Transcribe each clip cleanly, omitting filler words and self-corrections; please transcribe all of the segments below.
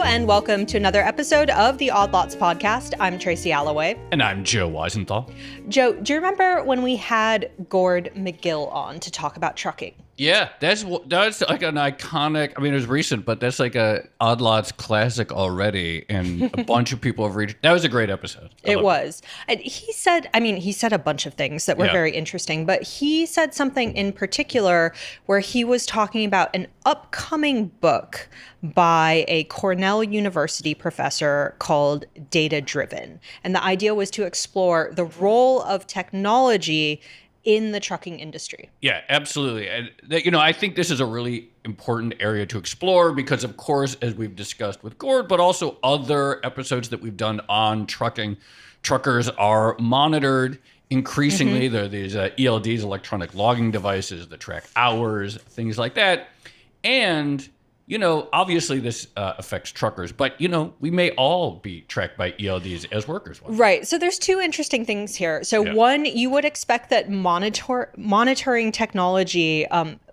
and welcome to another episode of the Odd Lots podcast. I'm Tracy Alloway. And I'm Joe Weisenthal. Joe, do you remember when we had Gord McGill on to talk about trucking? Yeah, that's like an iconic, it was recent, but that's like a Odd Lots classic already, and a bunch of people have reached. That was a great episode. It was. And he said a bunch of things that were very interesting, but he said something in particular where he was talking about an upcoming book by a Cornell University professor called Data Driven. And the idea was to explore the role of technology in the trucking industry. Yeah, absolutely. And, I think this is a really important area to explore because, of course, as we've discussed with Gord, but also other episodes that we've done on trucking, truckers are monitored increasingly. There are these ELDs, electronic logging devices that track hours, things like that. And obviously this affects truckers, but, we may all be tracked by ELDs as workers. Right. So there's two interesting things here. So one, you would expect that monitoring technology,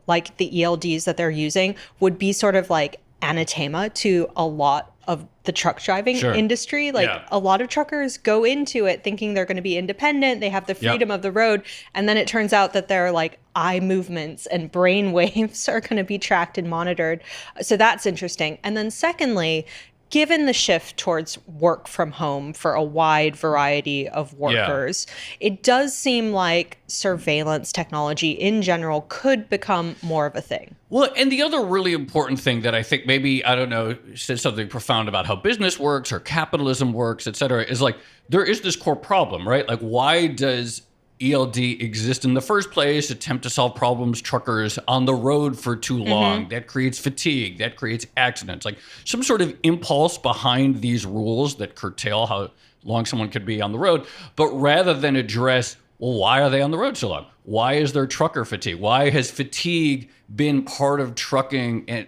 like the ELDs that they're using, would be sort of like anathema to a lot of the truck driving industry. A lot of truckers go into it thinking they're going to be independent. They have the freedom of the road. And then it turns out that their eye movements and brain waves are going to be tracked and monitored. So that's interesting. And then secondly, given the shift towards work from home for a wide variety of workers, it does seem like surveillance technology in general could become more of a thing. Well, and the other really important thing that I think maybe, said something profound about how business works or capitalism works, et cetera, is there is this core problem, right? Why does ELD exist in the first place, attempt to solve problems truckers on the road for too long? That creates fatigue, that creates accidents, some sort of impulse behind these rules that curtail how long someone could be on the road. But rather than address, well, why are they on the road so long? Why is there trucker fatigue? Why has fatigue been part of trucking and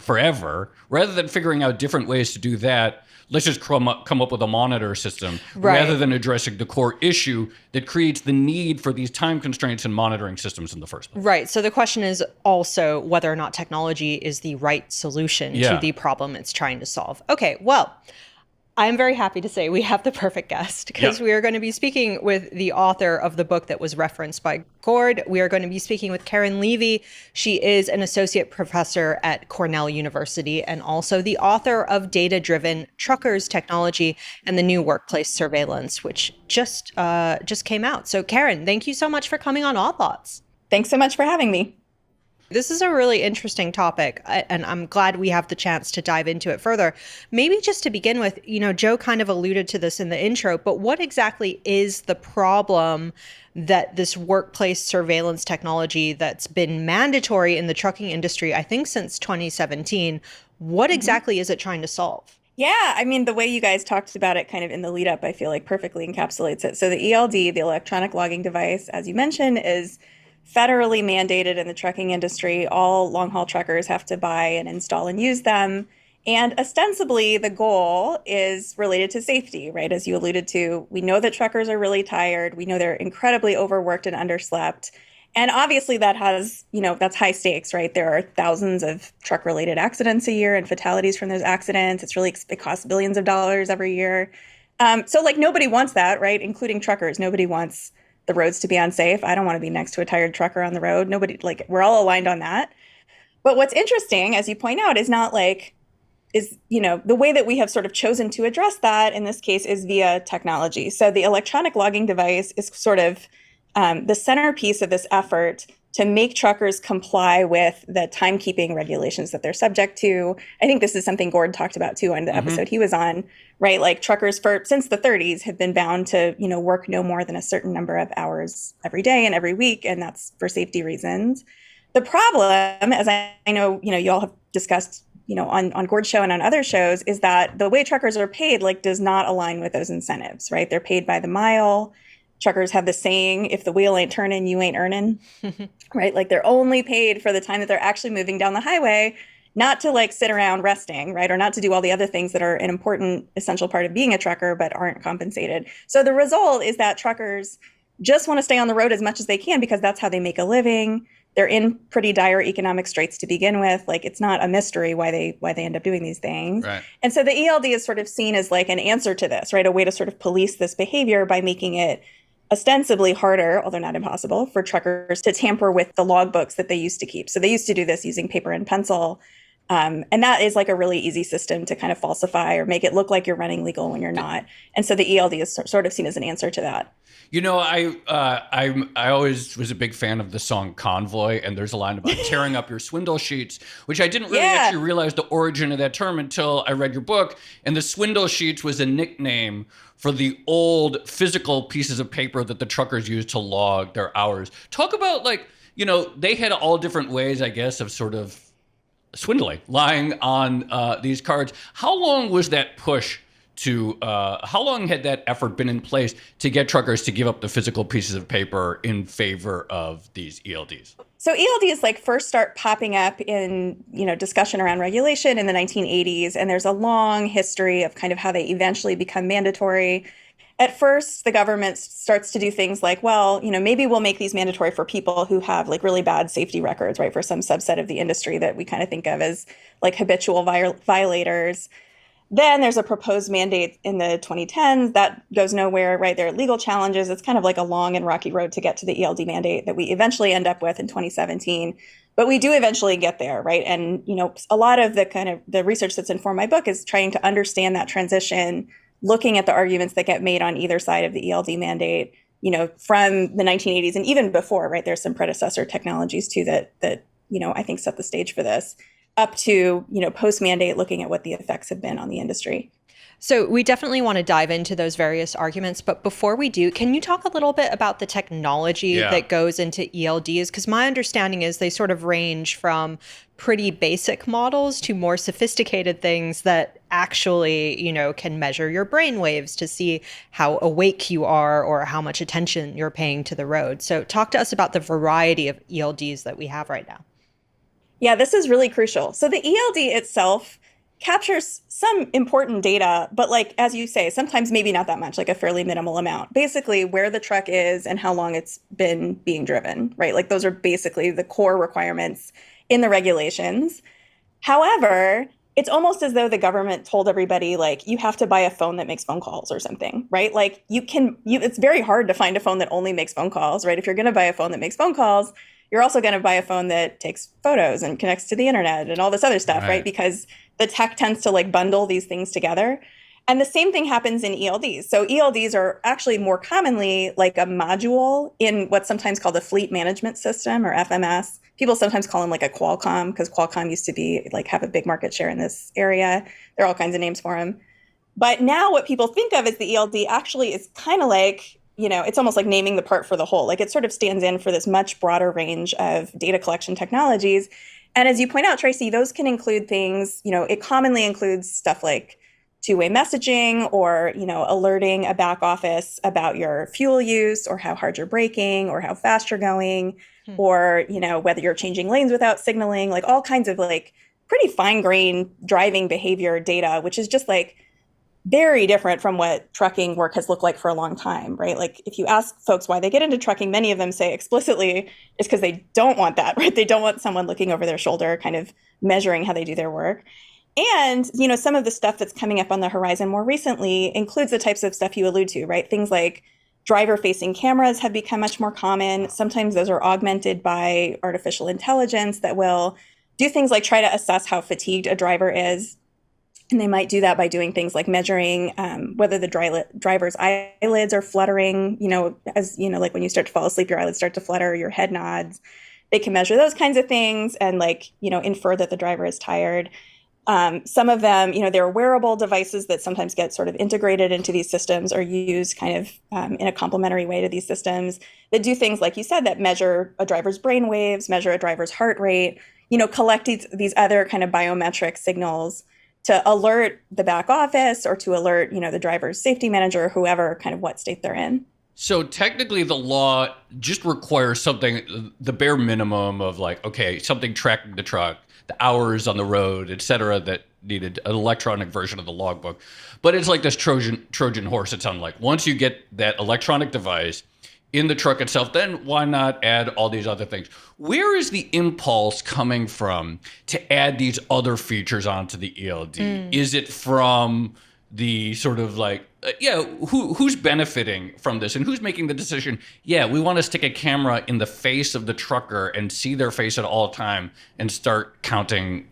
forever? Rather than figuring out different ways to do that, let's just come up with a monitor system rather than addressing the core issue that creates the need for these time constraints and monitoring systems in the first place. Right. So the question is also whether or not technology is the right solution to the problem it's trying to solve. Okay, well, I'm very happy to say we have the perfect guest because we are going to be speaking with the author of the book that was referenced by Gord. We are going to be speaking with Karen Levy. She is an associate professor at Cornell University and also the author of Data Driven Truckers Technology and the New Workplace Surveillance, which just came out. So Karen, thank you so much for coming on Odd Lots. Thanks so much for having me. This is a really interesting topic, and I'm glad we have the chance to dive into it further. Maybe just to begin with, Joe kind of alluded to this in the intro, but what exactly is the problem that this workplace surveillance technology that's been mandatory in the trucking industry, I think since 2017, what exactly is it trying to solve? Yeah, the way you guys talked about it kind of in the lead up, I feel like perfectly encapsulates it. So the ELD, the electronic logging device, as you mentioned, is federally mandated in the trucking industry. All long-haul truckers have to buy and install and use them. And ostensibly, the goal is related to safety, right? As you alluded to, we know that truckers are really tired. We know they're incredibly overworked and underslept. And obviously that has, that's high stakes, right? There are thousands of truck-related accidents a year and fatalities from those accidents. It costs billions of dollars every year. So nobody wants that, right? Including truckers. Nobody wants the roads to be unsafe. I don't want to be next to a tired trucker on the road. Nobody, we're all aligned on that. But what's interesting, as you point out, is not the way that we have sort of chosen to address that in this case is via technology. So the electronic logging device is sort of the centerpiece of this effort to make truckers comply with the timekeeping regulations that they're subject to. I think this is something Gord talked about too on the episode he was on, right? Truckers since the 30s have been bound to, work no more than a certain number of hours every day and every week, and that's for safety reasons. The problem, as I know, you all have discussed, on Gord's show and on other shows, is that the way truckers are paid, does not align with those incentives, right? They're paid by the mile. Truckers have the saying, if the wheel ain't turning, you ain't earning, right? They're only paid for the time that they're actually moving down the highway, not to sit around resting, right? Or not to do all the other things that are an important, essential part of being a trucker, but aren't compensated. So the result is that truckers just want to stay on the road as much as they can because that's how they make a living. They're in pretty dire economic straits to begin with. Like, it's not a mystery why they end up doing these things. Right. And so the ELD is sort of seen as like an answer to this, right? A way to sort of police this behavior by making it ostensibly harder, although not impossible, for truckers to tamper with the logbooks that they used to keep. So they used to do this using paper and pencil. And that is like a really easy system to kind of falsify or make it look like you're running legal when you're not. And so the ELD is sort of seen as an answer to that. You know, I always was a big fan of the song Convoy, and there's a line about tearing up your swindle sheets, which I didn't really actually realize the origin of that term until I read your book. And the swindle sheets was a nickname for the old physical pieces of paper that the truckers used to log their hours. Talk about, like, you know, they had all different ways, I guess, of sort of swindling, lying on these cards. How long was that push to, how long had that effort been in place to get truckers to give up the physical pieces of paper in favor of these ELDs? So ELDs like first start popping up in, you know, discussion around regulation in the 1980s. And there's a long history of kind of how they eventually become mandatory. At first, the government starts to do things like, well, you know, maybe we'll make these mandatory for people who have like really bad safety records, right? For some subset of the industry that we kind of think of as like habitual violators. Then there's a proposed mandate in the 2010s that goes nowhere, right? There are legal challenges. It's kind of like a long and rocky road to get to the ELD mandate that we eventually end up with in 2017. But we do eventually get there, right? And, you know, a lot of the kind of the research that's informed my book is trying to understand that transition, looking at the arguments that get made on either side of the ELD mandate, you know, from the 1980s and even before, right? There's some predecessor technologies too that you know, I think set the stage for this, up to, you know, post-mandate, looking at what the effects have been on the industry. So we definitely want to dive into those various arguments. But before we do, can you talk a little bit about the technology that goes into ELDs? Because my understanding is they sort of range from pretty basic models to more sophisticated things that actually, you know, can measure your brain waves to see how awake you are or how much attention you're paying to the road. So talk to us about the variety of ELDs that we have right now. Yeah, this is really crucial. So the ELD itself captures some important data, but like, as you say, sometimes maybe not that much, like a fairly minimal amount. Basically, where the truck is and how long it's been being driven, right? Like those are basically the core requirements in the regulations. However, it's almost as though the government told everybody, like, you have to buy a phone that makes phone calls or something, right? Like it's very hard to find a phone that only makes phone calls, right? If you're going to buy a phone that makes phone calls, you're also going to buy a phone that takes photos and connects to the internet and all this other stuff, right? Because the tech tends to like bundle these things together. And the same thing happens in ELDs. So ELDs are actually more commonly like a module in what's sometimes called a fleet management system, or FMS. People sometimes call them like a Qualcomm, because Qualcomm used to be like have a big market share in this area. There are all kinds of names for them. But now what people think of as the ELD actually is kind of like, you know, it's almost like naming the part for the whole. Like it sort of stands in for this much broader range of data collection technologies. And as you point out, Tracy, those can include things, you know, it commonly includes stuff like two-way messaging, or, you know, alerting a back office about your fuel use or how hard you're braking or how fast you're going, or, you know, whether you're changing lanes without signaling, like all kinds of like pretty fine-grained driving behavior data, which is just like very different from what trucking work has looked like for a long time, right? Like if you ask folks why they get into trucking, many of them say explicitly it's because they don't want that, right? They don't want someone looking over their shoulder, kind of measuring how they do their work. And, you know, some of the stuff that's coming up on the horizon more recently includes the types of stuff you allude to, right? Things like driver-facing cameras have become much more common. Sometimes those are augmented by artificial intelligence that will do things like try to assess how fatigued a driver is. And they might do that by doing things like measuring whether the driver's eyelids are fluttering, you know, as, you know, like when you start to fall asleep, your eyelids start to flutter, your head nods. They can measure those kinds of things and like, you know, infer that the driver is tired. Some of them, you know, there are wearable devices that sometimes get sort of integrated into these systems or used kind of in a complementary way to these systems that do things, like you said, that measure a driver's brain waves, measure a driver's heart rate, you know, collect these other kind of biometric signals to alert the back office or to alert, you know, the driver's safety manager or whoever, kind of what state they're in. So technically the law just requires something, the bare minimum of like, okay, something tracking the truck, the hours on the road, et cetera, that needed an electronic version of the logbook. But it's like this Trojan horse, it sounds like. Once you get that electronic device, in the truck itself, then why not add all these other things? Where is the impulse coming from to add these other features onto the ELD? Is it from the sort of like, who's benefiting from this and who's making the decision? Yeah, we want to stick a camera in the face of the trucker and see their face at all time and start counting,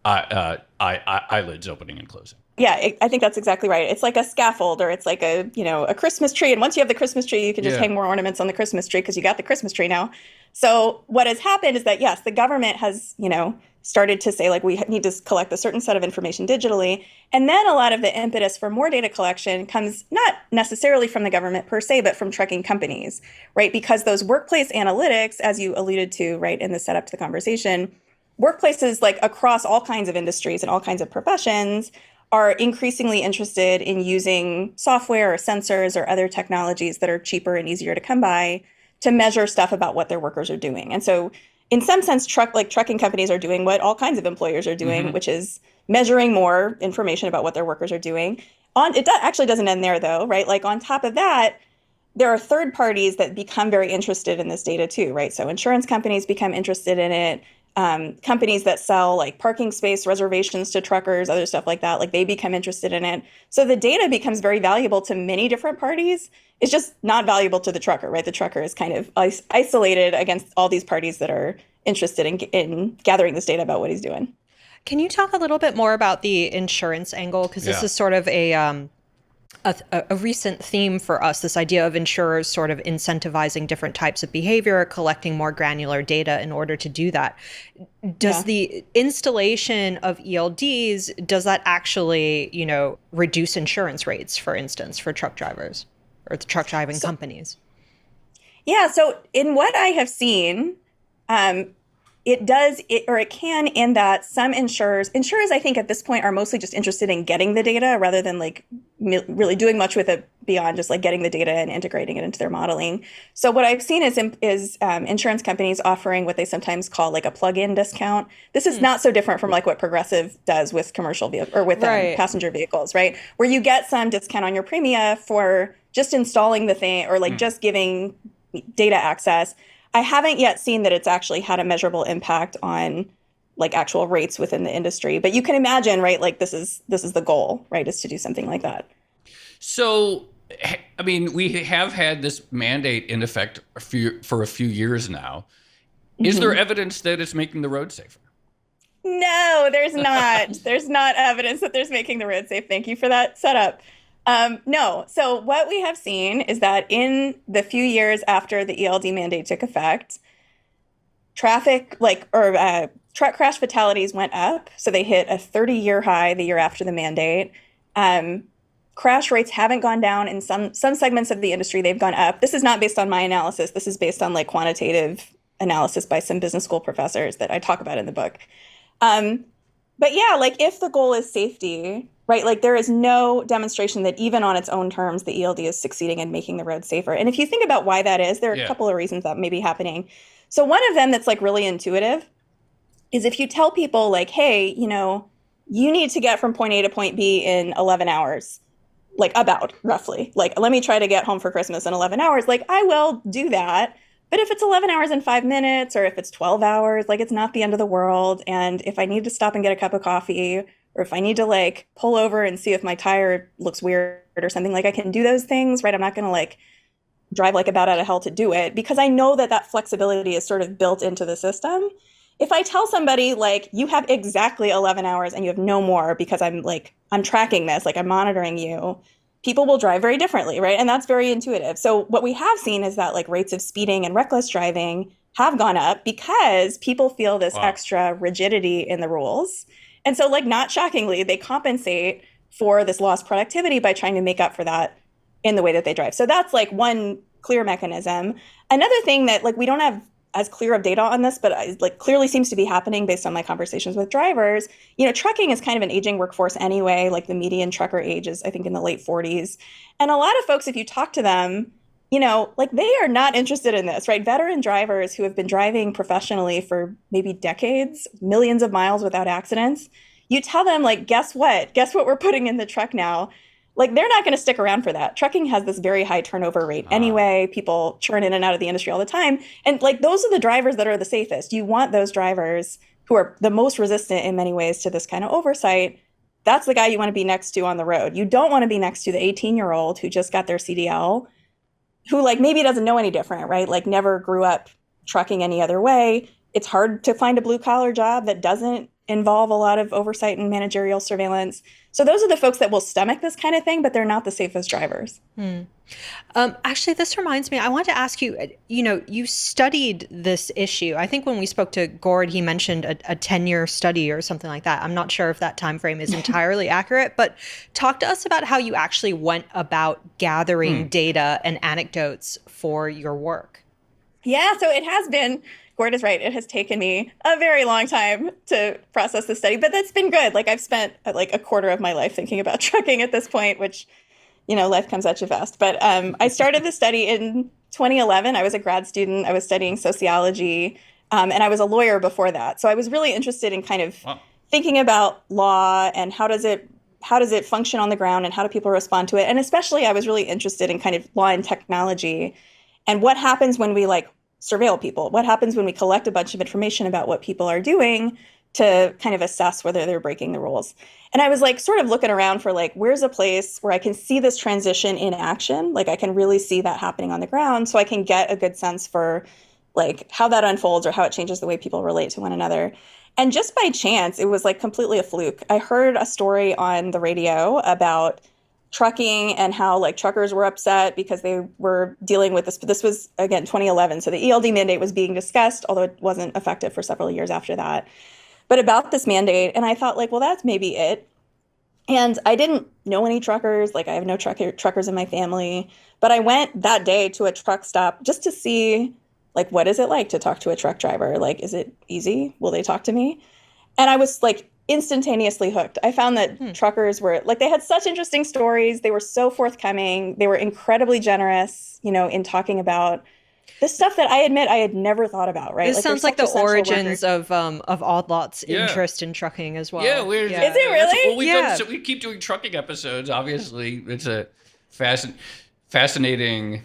eyelids opening and closing. Yeah, I think that's exactly right. It's like a scaffold, or it's like a Christmas tree. And once you have the Christmas tree, you can just hang more ornaments on the Christmas tree because you got the Christmas tree now. So what has happened is that, yes, the government has, started to say, like, we need to collect a certain set of information digitally. And then a lot of the impetus for more data collection comes not necessarily from the government per se, but from trucking companies, right? Because those workplace analytics, as you alluded to, right, in the setup to the conversation, workplaces like across all kinds of industries and all kinds of professions are increasingly interested in using software or sensors or other technologies that are cheaper and easier to come by to measure stuff about what their workers are doing. And so in some sense, trucking companies are doing what all kinds of employers are doing, which is measuring more information about what their workers are doing. Actually doesn't end there, though, right? Like, on top of that, there are third parties that become very interested in this data too, right? So insurance companies become interested in it. Companies that sell like parking space reservations to truckers, other stuff like that, like they become interested in it. So the data becomes very valuable to many different parties. It's just not valuable to the trucker, right? The trucker is kind of isolated against all these parties that are interested in gathering this data about what he's doing. Can you talk a little bit more about the insurance angle? Because this is sort of a recent theme for us, this idea of insurers sort of incentivizing different types of behavior, collecting more granular data in order to do that. Does the installation of ELDs, does that actually, reduce insurance rates, for instance, for truck drivers or the truck driving companies? Yeah, so in what I have seen, it does, or it can, in that some insurers, I think at this point are mostly just interested in getting the data rather than like really doing much with it beyond just like getting the data and integrating it into their modeling. So what I've seen is insurance companies offering what they sometimes call like a plug-in discount. This is not so different from like what Progressive does with commercial vehicle or with passenger vehicles, right? Where you get some discount on your premia for just installing the thing or like just giving data access. I haven't yet seen that it's actually had a measurable impact on like actual rates within the industry. But you can imagine, right? Like this is the goal, right? Is to do something like that. So, I mean, we have had this mandate in effect for a few years now. Is there evidence that it's making the road safer? No, there's not. There's not evidence that there's making the road safe. Thank you for that setup. No. So what we have seen is that in the few years after the ELD mandate took effect, truck crash fatalities went up. So they hit a 30-year high the year after the mandate. Crash rates haven't gone down. In some segments of the industry, they've gone up. This is not based on my analysis. This is based on like quantitative analysis by some business school professors that I talk about in the book. But yeah, like if the goal is safety, right, like there is no demonstration that even on its own terms, the ELD is succeeding in making the road safer. And if you think about why that is, there are a couple of reasons that may be happening. So one of them that's like really intuitive is if you tell people like, hey, you need to get from point A to point B in 11 hours, like about roughly, like, let me try to get home for Christmas in 11 hours. Like I will do that. But if it's 11 hours and 5 minutes, or if it's 12 hours, like it's not the end of the world. And if I need to stop and get a cup of coffee, or if I need to like pull over and see if my tire looks weird or something, like I can do those things, right? I'm not going to like drive like a bat out of hell to do it because I know that flexibility is sort of built into the system. If I tell somebody like you have exactly 11 hours and you have no more because I'm tracking this, like I'm monitoring you, people will drive very differently, right? And that's very intuitive. So what we have seen is that like rates of speeding and reckless driving have gone up because people feel this extra rigidity in the rules. And so like not shockingly, they compensate for this lost productivity by trying to make up for that in the way that they drive. So that's like one clear mechanism. Another thing that like we don't have as clear of data on this, but like clearly seems to be happening based on my conversations with drivers. Trucking is kind of an aging workforce anyway. Like the median trucker age is, I think, in the late 40s. And a lot of folks, if you talk to them, like they are not interested in this, right? Veteran drivers who have been driving professionally for maybe decades, millions of miles without accidents. You tell them like, guess what? Guess what we're putting in the truck now? like they're not going to stick around for that. Trucking has this very high turnover rate anyway. People churn in and out of the industry all the time. And like those are the drivers that are the safest. You want those drivers who are the most resistant in many ways to this kind of oversight. That's the guy you want to be next to on the road. You don't want to be next to the 18-year-old who just got their CDL, who like maybe doesn't know any different, right? Like never grew up trucking any other way. It's hard to find a blue collar job that doesn't involve a lot of oversight and managerial surveillance. So those are the folks that will stomach this kind of thing, but they're not the safest drivers. Actually, this reminds me, I want to ask you, you studied this issue. I think when we spoke to Gord, he mentioned a 10-year study or something like that. I'm not sure if that time frame is entirely accurate, but talk to us about how you actually went about gathering data and anecdotes for your work. Yeah, so it has been, Gord is right, it has taken me a very long time to process the study, but that's been good. Like I've spent like a quarter of my life thinking about trucking at this point, which, life comes at you fast. But I started the study in 2011. I was a grad student. I was studying sociology, and I was a lawyer before that. So I was really interested in kind of thinking about law and how does it function on the ground and how do people respond to it? And especially I was really interested in kind of law and technology and what happens when we like surveil people? What happens when we collect a bunch of information about what people are doing to kind of assess whether they're breaking the rules? And I was like sort of looking around for like, where's a place where I can see this transition in action? Like I can really see that happening on the ground so I can get a good sense for like how that unfolds or how it changes the way people relate to one another. And just by chance, it was like completely a fluke. I heard a story on the radio about trucking and how like truckers were upset because they were dealing with this. But this was, again, 2011. So the ELD mandate was being discussed, although it wasn't effective for several years after that. But about this mandate, and I thought like, well, that's maybe it. And I didn't know any truckers. Like I have no truckers in my family. But I went that day to a truck stop just to see like, what is it like to talk to a truck driver? Like, is it easy? Will they talk to me? And I was like instantaneously hooked. I found that truckers were like, they had such interesting stories. They were so forthcoming. They were incredibly generous, in talking about the stuff that I admit I had never thought about, right? This like, sounds like the origins of Odd Lot's interest in trucking as well. Yeah, Is it really? Well, we keep doing trucking episodes. Obviously, it's a fascinating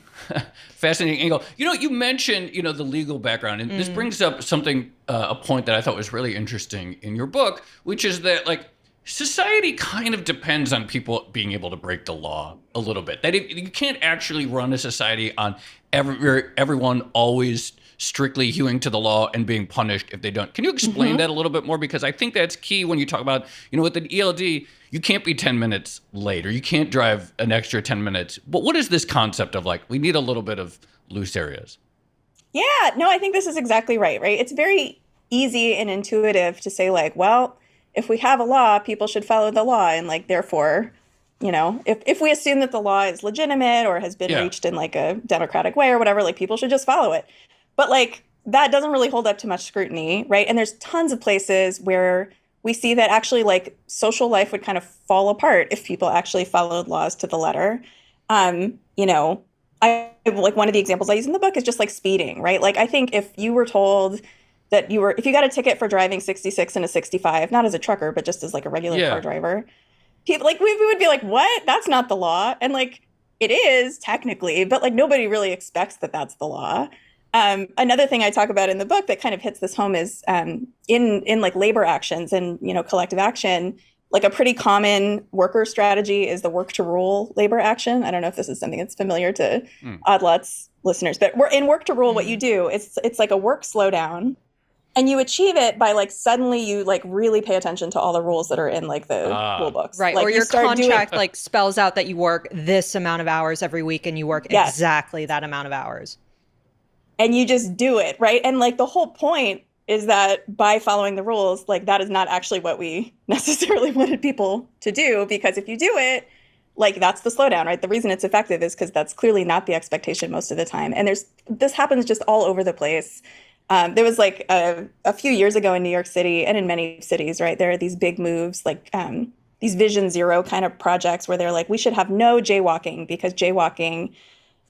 angle. You mentioned, the legal background, and this brings up something, a point that I thought was really interesting in your book, which is that like society kind of depends on people being able to break the law a little bit. That you can't actually run a society on everyone always strictly hewing to the law and being punished if they don't. Can you explain that a little bit more? Because I think that's key when you talk about, with an ELD, you can't be 10 minutes late or you can't drive an extra 10 minutes. But what is this concept of like, we need a little bit of loose areas? Yeah, no, I think this is exactly right? It's very easy and intuitive to say like, well, if we have a law, people should follow the law. And like, therefore, if we assume that the law is legitimate or has been reached in like a democratic way or whatever, like people should just follow it. But like, that doesn't really hold up to much scrutiny, right? And there's tons of places where we see that actually like social life would kind of fall apart if people actually followed laws to the letter. I like one of the examples I use in the book is just like speeding, right? Like I think if you were told that if you got a ticket for driving 66 and a 65, not as a trucker, but just as like a regular car driver, people like we would be like, what? That's not the law. And like it is technically, but like nobody really expects that that's the law. Another thing I talk about in the book that kind of hits this home is in like labor actions and, collective action, like a pretty common worker strategy is the work to rule labor action. I don't know if this is something that's familiar to Odd Lots listeners, but in work to rule, what you do, it's like a work slowdown. And you achieve it by like suddenly you like really pay attention to all the rules that are in like the rule books. Right. Like, or your contract like spells out that you work this amount of hours every week and you work exactly that amount of hours. And you just do it, right? And like the whole point is that by following the rules, like that is not actually what we necessarily wanted people to do, because if you do it, like that's the slowdown, right? The reason it's effective is because that's clearly not the expectation most of the time. And this happens just all over the place. There was like a few years ago in New York City and in many cities, right? There are these big moves, like these Vision Zero kind of projects where they're like, we should have no jaywalking because jaywalking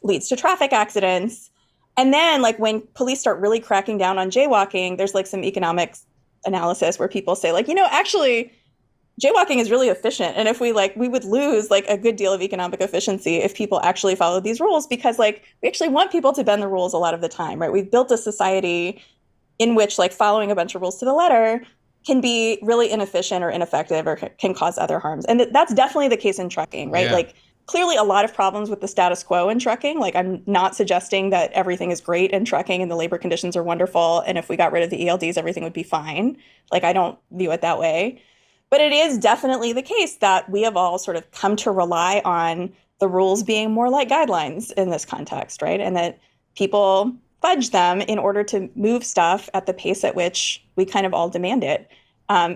leads to traffic accidents. And then like when police start really cracking down on jaywalking, there's like some economics analysis where people say like, actually jaywalking is really efficient. And if we would lose like a good deal of economic efficiency if people actually followed these rules, because like we actually want people to bend the rules a lot of the time, right? We've built a society in which like following a bunch of rules to the letter can be really inefficient or ineffective or can cause other harms. And that's definitely the case in trucking, right? Yeah. Like clearly a lot of problems with the status quo in trucking. Like I'm not suggesting that everything is great in trucking and the labor conditions are wonderful. And if we got rid of the ELDs, everything would be fine. Like I don't view it that way. But it is definitely the case that we have all sort of come to rely on the rules being more like guidelines in this context, right? And that people fudge them in order to move stuff at the pace at which we kind of all demand it.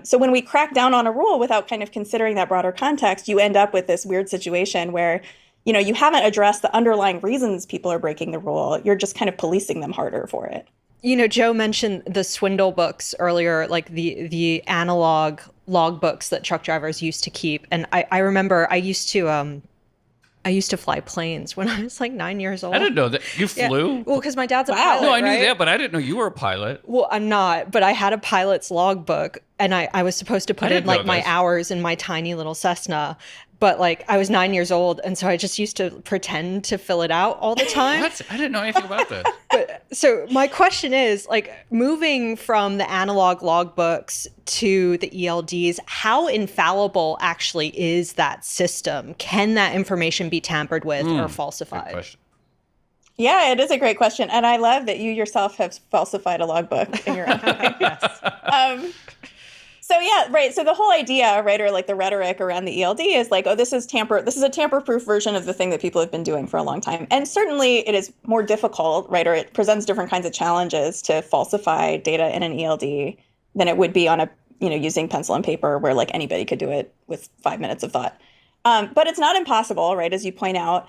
So when we crack down on a rule without kind of considering that broader context, you end up with this weird situation where, you know, you haven't addressed the underlying reasons people are breaking the rule. You're just kind of policing them harder for it. You know, Joe mentioned the swindle books earlier, like the analog logbooks that truck drivers used to keep. And I remember I used to fly planes when I was like 9 years old. I didn't know that you flew. Yeah. Well, because my dad's a Wow. pilot. No, I knew right? that, but I didn't know you were a pilot. Well, I'm not, but I had a pilot's logbook, and I was supposed to put in like my hours in my tiny little Cessna. But like I was 9 years old, and so I just used to pretend to fill it out all the time. What? I didn't know anything about that. But so my question is, like, moving from the analog logbooks to the ELDs, how infallible actually is that system? Can that information be tampered with or Good falsified? question. Yeah, it is a great question. And I love that you yourself have falsified a logbook in your own way. Yes. So yeah, right. So the whole idea, right, or like the rhetoric around the ELD is like, oh, this is a tamper-proof version of the thing that people have been doing for a long time. And certainly it is more difficult, right, or it presents different kinds of challenges to falsify data in an ELD than it would be on using pencil and paper where like anybody could do it with 5 minutes of thought. But it's not impossible, right, as you point out.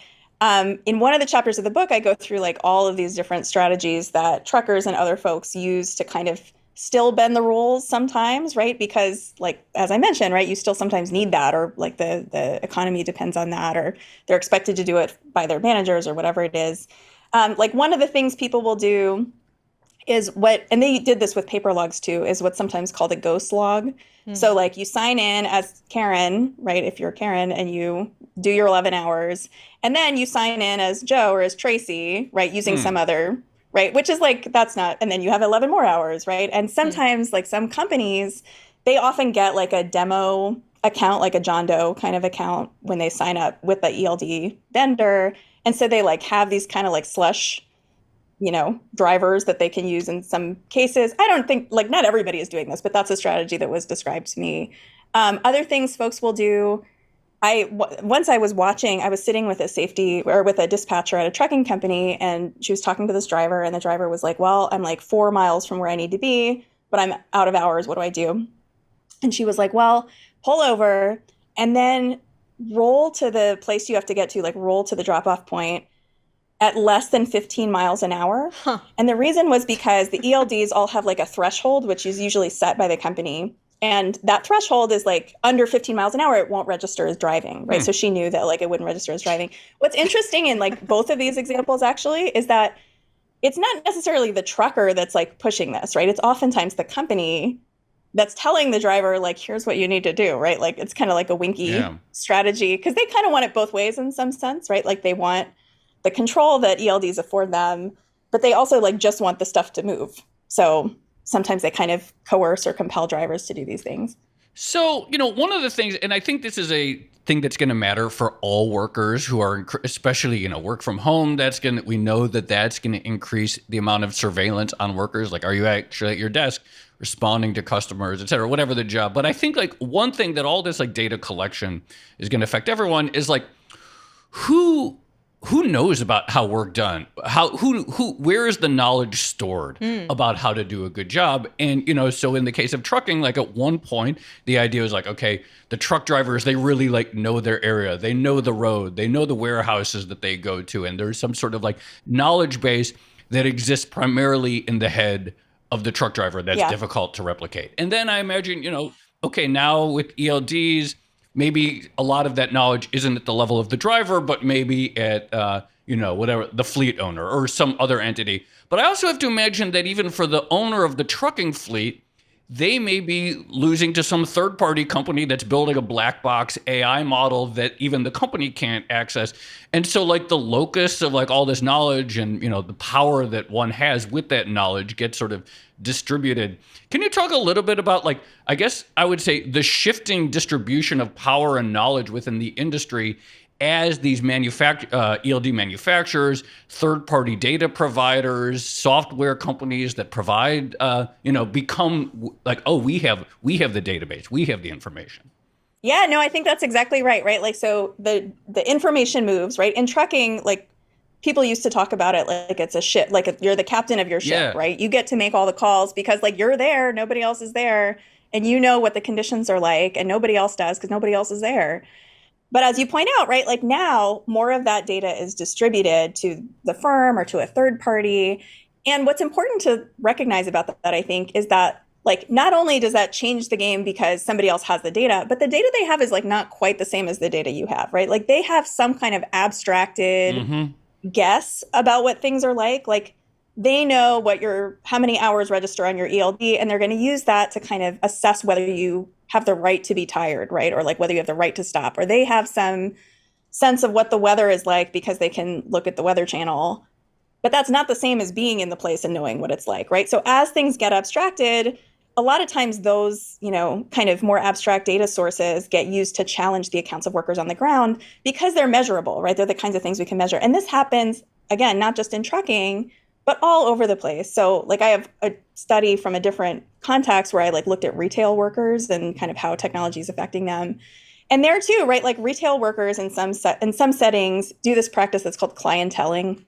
In one of the chapters of the book, I go through like all of these different strategies that truckers and other folks use to kind of still bend the rules sometimes, right? Because like, as I mentioned, right, you still sometimes need that, or like the economy depends on that, or they're expected to do it by their managers or whatever it is. Like one of the things people will do is and they did this with paper logs too, is what's sometimes called a ghost log. Mm-hmm. So like you sign in as Karen, right? If you're Karen and you do your 11 hours, and then you sign in as Joe or as Tracy, right? Using some other, right? Which is like, that's not, and then you have 11 more hours, right? And sometimes like some companies, they often get like a demo account, like a John Doe kind of account when they sign up with the ELD vendor. And so they like have these kind of like slush, drivers that they can use in some cases. I don't think, like, not everybody is doing this, but that's a strategy that was described to me. Other things folks will do, once I was sitting with a dispatcher at a trucking company, and she was talking to this driver, and the driver was like, well, I'm like 4 miles from where I need to be, but I'm out of hours. What do I do? And she was like, well, pull over and then roll to the place you have to get to, like roll to the drop-off point at less than 15 miles an hour. Huh. And the reason was because the ELDs all have like a threshold, which is usually set by the company. And that threshold is like under 15 miles an hour, it won't register as driving, right? So she knew that like it wouldn't register as driving. What's interesting in like both of these examples actually is that it's not necessarily the trucker that's like pushing this, right? It's oftentimes the company that's telling the driver, like, here's what you need to do, right? Like it's kind of like a winky strategy, because they kind of want it both ways in some sense, right? Like they want the control that ELDs afford them, but they also like just want the stuff to move. So sometimes they kind of coerce or compel drivers to do these things. So, one of the things, and I think this is a thing that's going to matter for all workers who are, especially, work from home, we know that's going to increase the amount of surveillance on workers. Like, are you actually at your desk responding to customers, et cetera, whatever the job. But I think like one thing that all this like data collection is going to affect everyone is like, who knows about how work done? Where is the knowledge stored about how to do a good job? And, so in the case of trucking, like at one point, the idea was like, okay, the truck drivers, they really like know their area. They know the road. They know the warehouses that they go to. And there's some sort of like knowledge base that exists primarily in the head of the truck driver that's difficult to replicate. And then I imagine, okay, now with ELDs, maybe a lot of that knowledge isn't at the level of the driver, but maybe at, whatever, the fleet owner or some other entity. But I also have to imagine that even for the owner of the trucking fleet, they may be losing to some third-party company that's building a black box AI model that even the company can't access. And so like the locus of like all this knowledge and, the power that one has with that knowledge gets sort of distributed. Can you talk a little bit about, like, I guess I would say the shifting distribution of power and knowledge within the industry as these ELD manufacturers, third-party data providers, software companies that provide, become like, oh, we have the database, we have the information. Yeah, no, I think that's exactly right. Like, so the information moves, right? In trucking, like, people used to talk about it like it's a ship, like you're the captain of your ship, right? You get to make all the calls because like you're there, nobody else is there, and you know what the conditions are like, and nobody else does because nobody else is there. But as you point out, right, like now more of that data is distributed to the firm or to a third party. And what's important to recognize about that, I think, is that like not only does that change the game because somebody else has the data, but the data they have is like not quite the same as the data you have, right? Like they have some kind of abstracted guess about what things are like. Like they know how many hours register on your ELD, and they're going to use that to kind of assess whether you have the right to be tired, right? Or like whether you have the right to stop, or they have some sense of what the weather is like because they can look at the Weather Channel. But that's not the same as being in the place and knowing what it's like, right? So as things get abstracted, a lot of times those, kind of more abstract data sources get used to challenge the accounts of workers on the ground because they're measurable, right? They're the kinds of things we can measure. And this happens, again, not just in trucking, but all over the place. So like I have a study from a different context where I like looked at retail workers and kind of how technology is affecting them. And there too, right? Like retail workers in some settings do this practice that's called clienteling,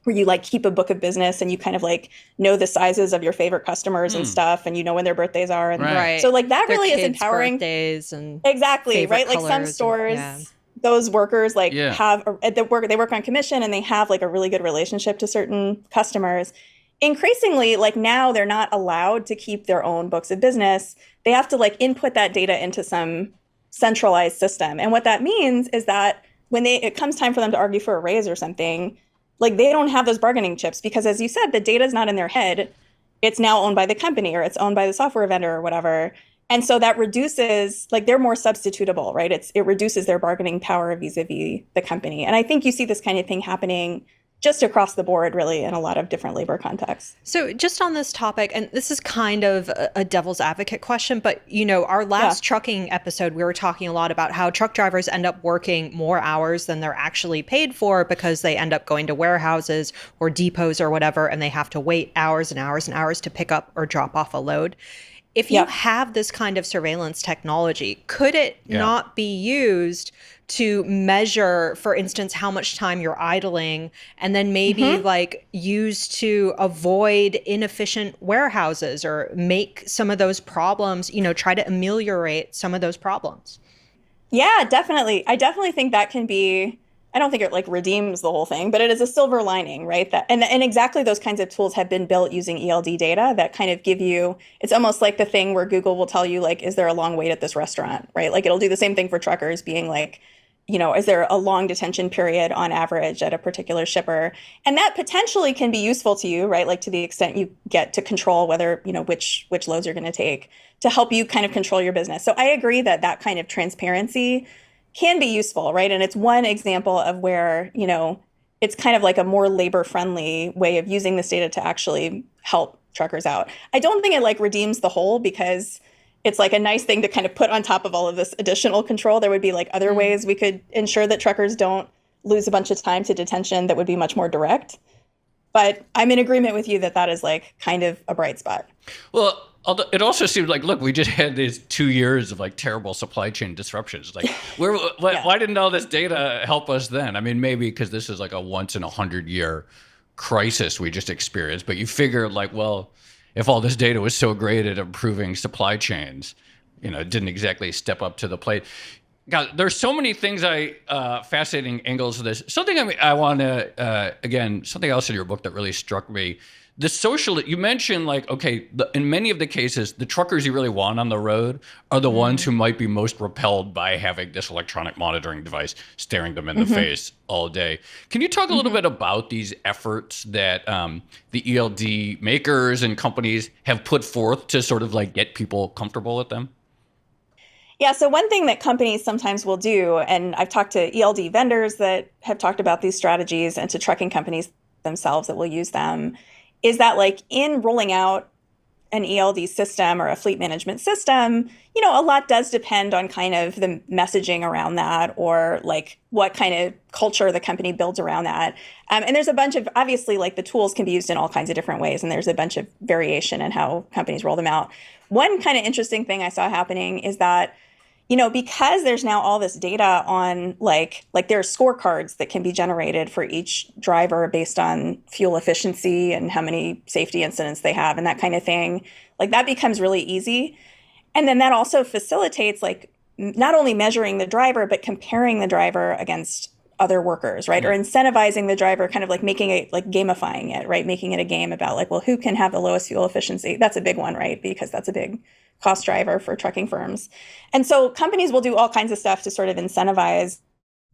where you like keep a book of business and you kind of like know the sizes of your favorite customers and stuff, and you know when their birthdays are. And right. So like that their really is empowering. Birthdays and exactly, right? Like some stores, those workers like they work on commission and they have like a really good relationship to certain customers. Increasingly, like now they're not allowed to keep their own books of business. They have to like input that data into some centralized system. And what that means is that when it comes time for them to argue for a raise or something, like they don't have those bargaining chips because, as you said, the data is not in their head. It's now owned by the company or it's owned by the software vendor or whatever. And so that reduces, like they're more substitutable, right? It reduces their bargaining power vis-a-vis the company. And I think you see this kind of thing happening just across the board, really, in a lot of different labor contexts. So just on this topic, and this is kind of a devil's advocate question, but, our last trucking episode, we were talking a lot about how truck drivers end up working more hours than they're actually paid for because they end up going to warehouses or depots or whatever, and they have to wait hours and hours and hours to pick up or drop off a load. If you have this kind of surveillance technology, could it not be used to measure, for instance, how much time you're idling, and then maybe like used to avoid inefficient warehouses or make some of those problems, try to ameliorate some of those problems? Yeah, definitely. I definitely think that can be, I don't think it like redeems the whole thing, but it is a silver lining, right? That and exactly those kinds of tools have been built using ELD data that kind of give you, it's almost like the thing where Google will tell you like, is there a long wait at this restaurant, right? Like it'll do the same thing for truckers being like, is there a long detention period on average at a particular shipper? And that potentially can be useful to you, right? Like to the extent you get to control whether, which loads you're going to take to help you kind of control your business. So I agree that kind of transparency can be useful, right? And it's one example of where, it's kind of like a more labor-friendly way of using this data to actually help truckers out. I don't think it like redeems the whole because it's like a nice thing to kind of put on top of all of this additional control. There would be like other ways we could ensure that truckers don't lose a bunch of time to detention that would be much more direct. But I'm in agreement with you that is like kind of a bright spot. Well, it also seems like, look, we just had these 2 years of like terrible supply chain disruptions. Like, why didn't all this data help us then? I mean, maybe because this is like a once in 100-year crisis we just experienced. But you figure like, well, if all this data was so great at improving supply chains, it didn't exactly step up to the plate. God, there's so many things fascinating angles of this. Something I want to, again, something else in your book that really struck me. The social, you mentioned like, okay, in many of the cases, the truckers you really want on the road are the ones who might be most repelled by having this electronic monitoring device staring them in the face all day. Can you talk a little bit about these efforts that the ELD makers and companies have put forth to sort of like get people comfortable with them? Yeah, so one thing that companies sometimes will do, and I've talked to ELD vendors that have talked about these strategies and to trucking companies themselves that will use them, is that like in rolling out an ELD system or a fleet management system, a lot does depend on kind of the messaging around that or like what kind of culture the company builds around that. And there's a bunch of, obviously, like the tools can be used in all kinds of different ways, and there's a bunch of variation in how companies roll them out. One kind of interesting thing I saw happening is that because there's now all this data on like there are scorecards that can be generated for each driver based on fuel efficiency and how many safety incidents they have and that kind of thing, like that becomes really easy. And then that also facilitates like not only measuring the driver, but comparing the driver against other workers, right? Or incentivizing the driver, kind of like making it, like gamifying it, right? Making it a game about like, well, who can have the lowest fuel efficiency? That's a big one, right? Because that's a big cost driver for trucking firms. And so companies will do all kinds of stuff to sort of incentivize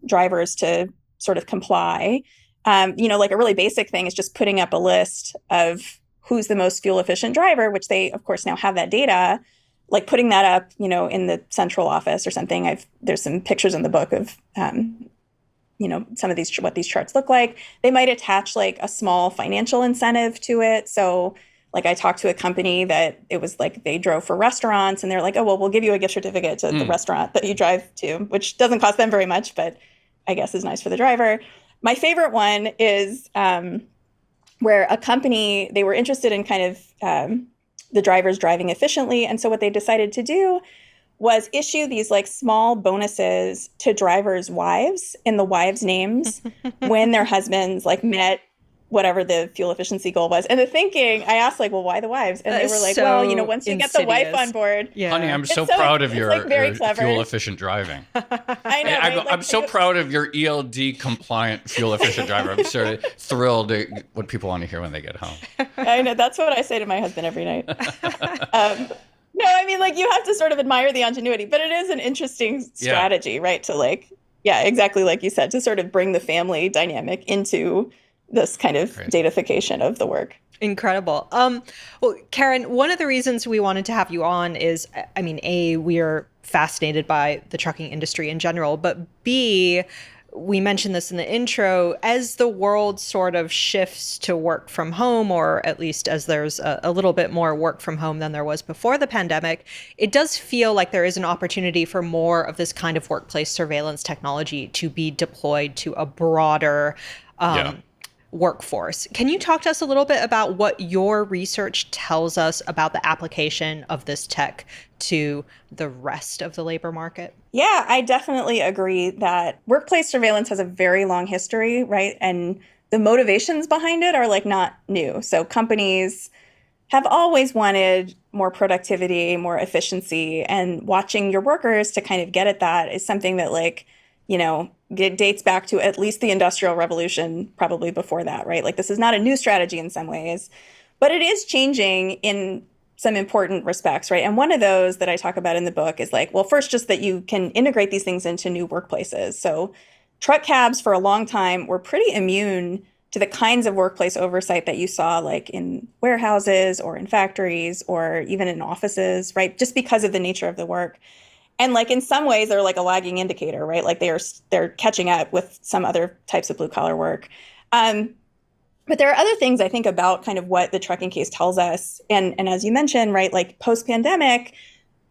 drivers to sort of comply. Like a really basic thing is just putting up a list of who's the most fuel efficient driver, which they, of course, now have that data, like putting that up, in the central office or something. There's some pictures in the book of, some of these, what these charts look like. They might attach like a small financial incentive to it. So like I talked to a company that it was like they drove for restaurants and they're like, oh, well, we'll give you a gift certificate to the restaurant that you drive to, which doesn't cost them very much, but I guess is nice for the driver. My favorite one is where a company, they were interested in kind of the drivers driving efficiently. And so what they decided to do was issue these like small bonuses to drivers' wives in the wives' names when their husbands like met whatever the fuel efficiency goal was. And the thinking, I asked like, well, why the wives? And they were like, well, once you get the wife on board. Yeah. Honey, I'm so proud of your fuel efficient driving. I know. Right? I'm so proud of your ELD compliant fuel efficient driver. I'm sort of thrilled at what people want to hear when they get home. I know. That's what I say to my husband every night. No, I mean, like you have to sort of admire the ingenuity, but it is an interesting strategy, right? To like, exactly like you said, to sort of bring the family dynamic into this kind of datafication of the work. Incredible. Well, Karen, one of the reasons we wanted to have you on is, I mean, A, we are fascinated by the trucking industry in general, but B, we mentioned this in the intro, as the world sort of shifts to work from home, or at least as there's a little bit more work from home than there was before the pandemic, it does feel like there is an opportunity for more of this kind of workplace surveillance technology to be deployed to a broader workforce. Can you talk to us a little bit about what your research tells us about the application of this tech to the rest of the labor market? Yeah, I definitely agree that workplace surveillance has a very long history, right? And the motivations behind it are like not new. So companies have always wanted more productivity, more efficiency, and watching your workers to kind of get at that is something that like, it dates back to at least the Industrial Revolution, probably before that, right? Like this is not a new strategy in some ways, but it is changing in some important respects, right? And one of those that I talk about in the book is like, well, first, just that you can integrate these things into new workplaces. So truck cabs for a long time were pretty immune to the kinds of workplace oversight that you saw like in warehouses or in factories or even in offices, right? Just because of the nature of the work. And like in some ways, they're like a lagging indicator, right? Like they're catching up with some other types of blue collar work. But there are other things I think about kind of what the trucking case tells us. And as you mentioned, right, like post-pandemic,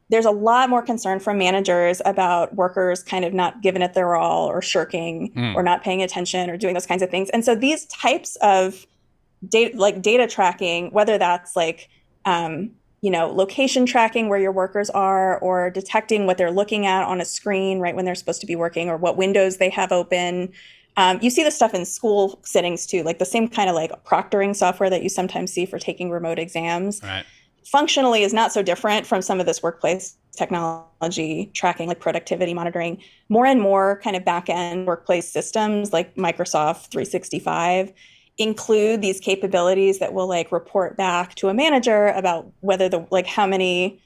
there's a lot more concern from managers about workers kind of not giving it their all or shirking or not paying attention or doing those kinds of things. And so these types of data tracking, whether that's like location tracking where your workers are or detecting what they're looking at on a screen, right, when they're supposed to be working or what windows they have open. You see this stuff in school settings too, like the same kind of like proctoring software that you sometimes see for taking remote exams. Right. functionally is not so different from some of this workplace technology tracking, like productivity monitoring. More and more kind of back-end workplace systems like Microsoft 365 include these capabilities that will like report back to a manager about whether how many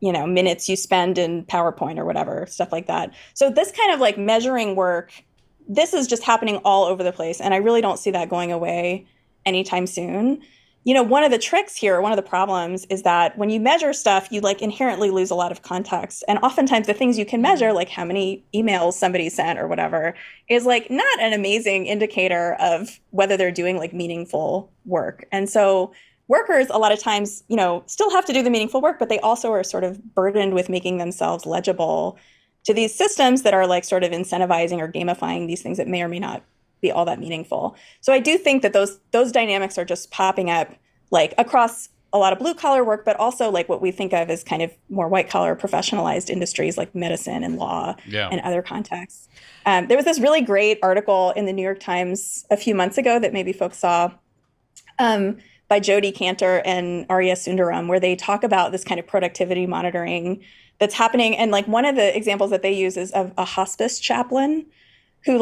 minutes you spend in PowerPoint or whatever, stuff like that. So this kind of like measuring work, this is just happening all over the place. And I really don't see that going away anytime soon. One of the tricks here, one of the problems is that when you measure stuff, you like inherently lose a lot of context. And oftentimes the things you can measure, like how many emails somebody sent or whatever, is like not an amazing indicator of whether they're doing like meaningful work. And so workers a lot of times, still have to do the meaningful work, but they also are sort of burdened with making themselves legible to these systems that are like sort of incentivizing or gamifying these things that may or may not be all that meaningful. So I do think that those dynamics are just popping up like across a lot of blue collar work, but also like what we think of as kind of more white collar professionalized industries like medicine and law and other contexts. There was this really great article in the New York Times a few months ago that maybe folks saw by Jody Cantor and Arya Sundaram, where they talk about this kind of productivity monitoring that's happening. And like one of the examples that they use is of a hospice chaplain who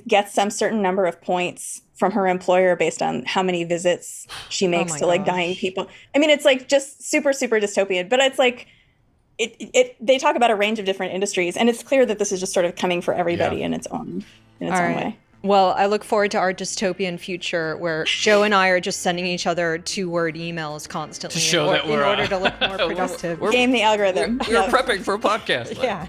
gets some certain number of points from her employer based on how many visits she makes to like dying people. I mean, it's like just super, super dystopian, but it's like, they talk about a range of different industries, and it's clear that this is just sort of coming for everybody in its own way. Well, I look forward to our dystopian future where Joe and I are just sending each other 2-word emails constantly in order to look more productive. Game the algorithm. We're prepping for a podcast. Yeah.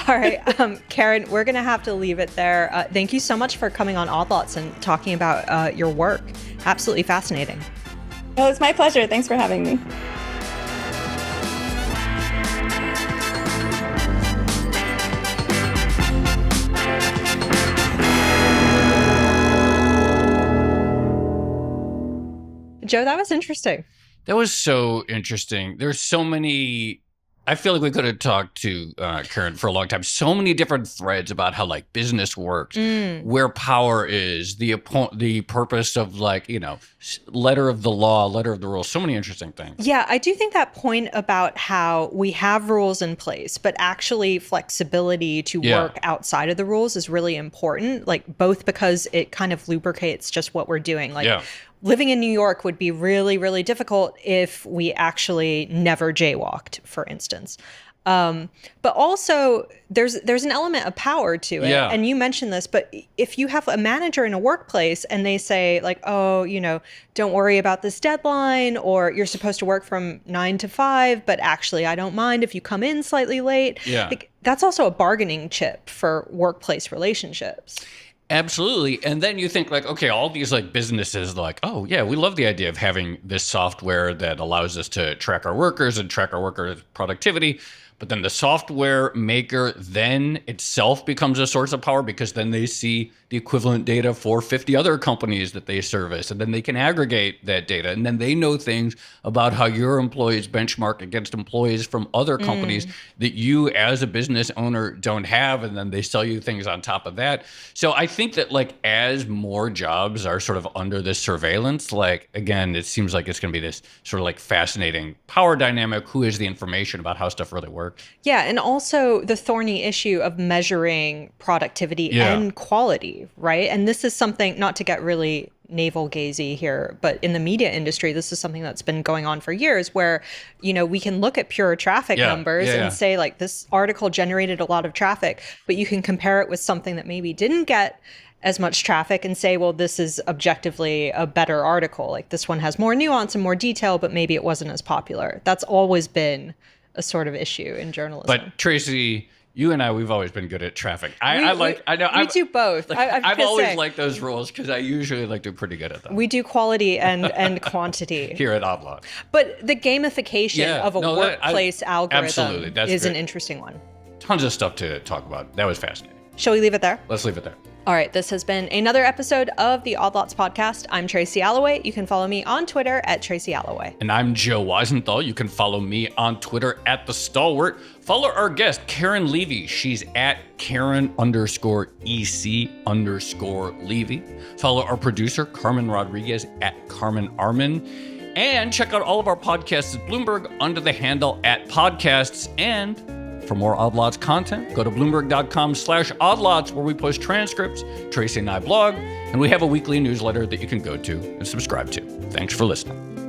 All right. Karen, we're going to have to leave it there. Thank you so much for coming on Odd Lots and talking about your work. Absolutely fascinating. Oh, it's my pleasure. Thanks for having me. Joe, that was interesting. That was so interesting. There's so many. I feel like we could have talked to Karen for a long time. So many different threads about how like business works, where power is, the purpose of letter of the law, letter of the rules. So many interesting things. Yeah, I do think that point about how we have rules in place, but actually flexibility to work outside of the rules is really important. Like both because it kind of lubricates just what we're doing. Living in New York would be really, really difficult if we actually never jaywalked, for instance. But also, there's an element of power to it. Yeah. And you mentioned this, but if you have a manager in a workplace and they say like, oh, don't worry about this deadline, or you're supposed to work from 9 to 5, but actually I don't mind if you come in slightly late. Yeah. That's also a bargaining chip for workplace relationships. Absolutely. And then you think like, okay, all these like businesses like, oh yeah, we love the idea of having this software that allows us to track our workers and track our workers' productivity. But then the software maker then itself becomes a source of power because then they see the equivalent data for 50 other companies that they service. And then they can aggregate that data. And then they know things about how your employees benchmark against employees from other companies that you as a business owner don't have. And then they sell you things on top of that. So I think that like as more jobs are sort of under this surveillance, like again, it seems like it's going to be this sort of like fascinating power dynamic. Who has the information about how stuff really works? Yeah, and also the thorny issue of measuring productivity and quality, right? And this is something, not to get really navel-gazy here, but in the media industry, this is something that's been going on for years where, we can look at pure traffic numbers and say like this article generated a lot of traffic, but you can compare it with something that maybe didn't get as much traffic and say, well, this is objectively a better article. Like this one has more nuance and more detail, but maybe it wasn't as popular. That's always been a sort of issue in journalism. But Tracy, you and I, we've always been good at traffic. We do both. I've always liked those rules because I usually like do pretty good at them. We do quality and quantity here at Odd Lot. But the gamification of a workplace algorithm is an interesting one. Tons of stuff to talk about. That was fascinating. Shall we leave it there? Let's leave it there. All right, this has been another episode of the Odd Lots podcast. I'm Tracy Alloway. You can follow me on Twitter at Tracy Alloway. And I'm Joe Weisenthal. You can follow me on Twitter at The Stalwart. Follow our guest, Karen Levy. She's at Karen_EC_Levy. Follow our producer, Carmen Rodriguez, at Carmen Armin. And check out all of our podcasts at Bloomberg under the handle @podcasts. And for more Odd Lots content, go to Bloomberg.com/oddlots, where we post transcripts, Tracy and I blog, and we have a weekly newsletter that you can go to and subscribe to. Thanks for listening.